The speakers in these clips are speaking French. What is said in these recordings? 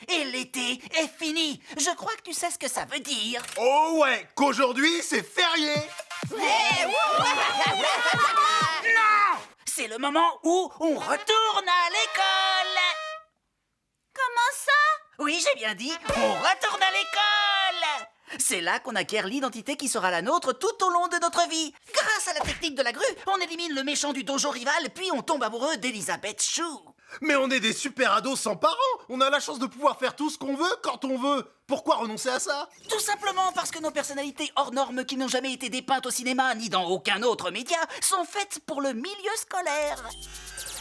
et l'été est fini. Je crois que tu sais ce que ça veut dire. Oh ouais, qu'aujourd'hui c'est férié. Non! C'est le moment où on retourne à l'école. Comment ça? Oui, j'ai bien dit, on retourne à l'école. C'est là qu'on acquiert l'identité qui sera la nôtre tout au long de notre vie. Grâce à la technique de la grue, on élimine le méchant du dojo rival, puis on tombe amoureux d'Elisabeth Chou. Mais on est des super ados sans parents. On a la chance de pouvoir faire tout ce qu'on veut quand on veut. Pourquoi renoncer à ça? Tout simplement parce que nos personnalités hors normes qui n'ont jamais été dépeintes au cinéma ni dans aucun autre média sont faites pour le milieu scolaire.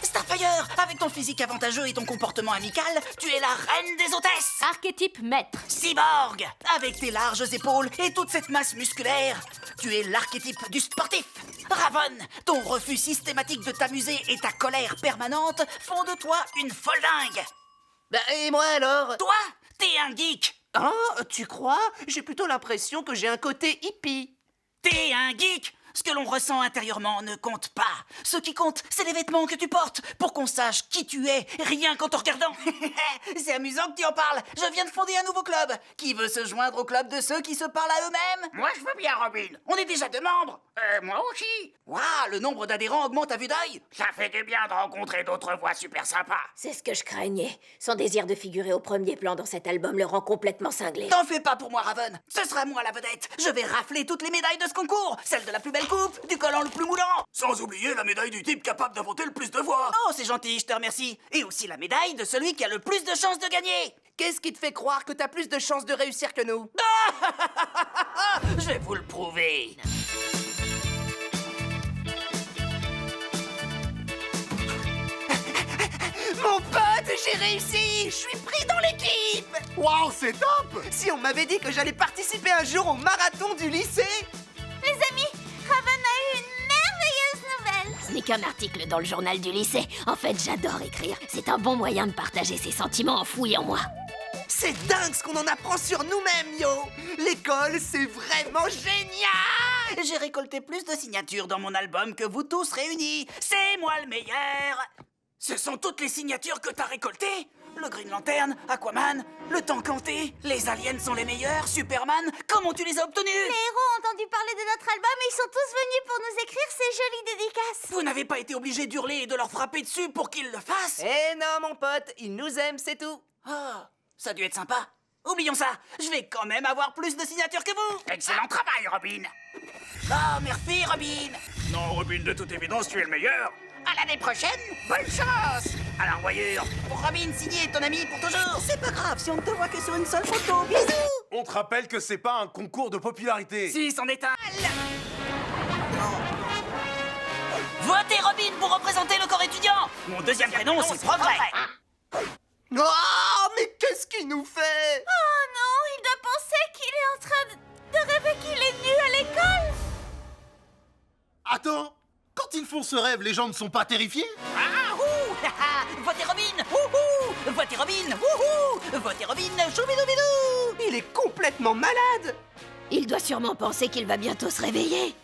Starfire, avec ton physique avantageux et ton comportement amical, tu es la reine des hôtesses. Archétype maître. Cyborg, avec tes larges épaules et toute cette masse musculaire, tu es l'archétype du sportif. Ravon, ton refus systématique de t'amuser et ta colère permanente font de toi une folle dingue. Bah, et moi alors? Toi, t'es un geek. Ah, tu crois? J'ai plutôt l'impression que j'ai un côté hippie. T'es un geek. Ce que l'on ressent intérieurement ne compte pas. Ce qui compte, c'est les vêtements que tu portes, pour qu'on sache qui tu es, rien qu'en te regardant. C'est amusant que tu en parles. Je viens de fonder un nouveau club. Qui veut se joindre au club de ceux qui se parlent à eux-mêmes? Moi, je veux bien, Robin. On est déjà 2 membres. Moi aussi. Waouh, le nombre d'adhérents augmente à vue d'œil. Ça fait du bien de rencontrer d'autres voix super sympas. C'est ce que je craignais. Son désir de figurer au premier plan dans cet album le rend complètement cinglé. T'en fais pas pour moi, Raven. Ce sera moi la vedette. Je vais rafler toutes les médailles de ce concours. Celle de la plus belle coupe, du collant le plus moulant. Sans oublier la médaille du type capable d'inventer le plus de voix. Oh, c'est gentil, je te remercie. Et aussi la médaille de celui qui a le plus de chances de gagner. Qu'est-ce qui te fait croire que t'as plus de chances de réussir que nous? Je vais vous le prouver. Mon pote, j'ai réussi! Je suis pris dans l'équipe! Waouh, c'est top. Si on m'avait dit que j'allais participer un jour au marathon du lycée! Les amis, Raven a eu une merveilleuse nouvelle. Ce n'est qu'un article dans le journal du lycée. En fait, j'adore écrire. C'est un bon moyen de partager ses sentiments enfouis en moi. C'est dingue ce qu'on en apprend sur nous-mêmes, yo! L'école, c'est vraiment génial! J'ai récolté plus de signatures dans mon album que vous tous réunis. C'est moi le meilleur. Ce sont toutes les signatures que t'as récoltées? Le Green Lantern, Aquaman, le Tank Hanté, les aliens sont les meilleurs, Superman, comment tu les as obtenus? Les héros ont entendu parler de notre album et ils sont tous venus pour nous écrire ces jolies dédicaces. Vous n'avez pas été obligé d'hurler et de leur frapper dessus pour qu'ils le fassent? Eh non, mon pote, ils nous aiment, c'est tout! Ah, ça a dû être sympa. Oublions ça, je vais quand même avoir plus de signatures que vous. Excellent travail, Robin. Ah, merci Robin. Non, Robin, de toute évidence, tu es le meilleur. À l'année prochaine. Bonne chance. À la revoyure. Pour Robin, signé ton ami pour toujours. C'est pas grave si on ne te voit que sur une seule photo. Bisous. On te rappelle que c'est pas un concours de popularité. Si, c'en est un. Votez Robin pour représenter le corps étudiant. Mon deuxième prénom, c'est Progrès. Oh, mais qu'est-ce qu'il nous fait? Oh non, il doit penser qu'il est en train de rêver qu'il est nu à l'école. Attends, quand ils font ce rêve, les gens ne sont pas terrifiés? Ah, ouh. Votez Robin. Wouhou. Votez Robin. Wouhou. Votez Robin. Choubidoubidou. Il est complètement malade! Il doit sûrement penser qu'il va bientôt se réveiller.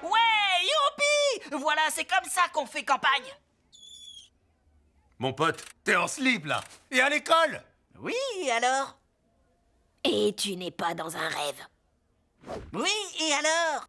Ouais, youpi. Voilà, c'est comme ça qu'on fait campagne. Mon pote, t'es en slip là. Et à l'école? Oui, alors? Et tu n'es pas dans un rêve. Oui, et alors?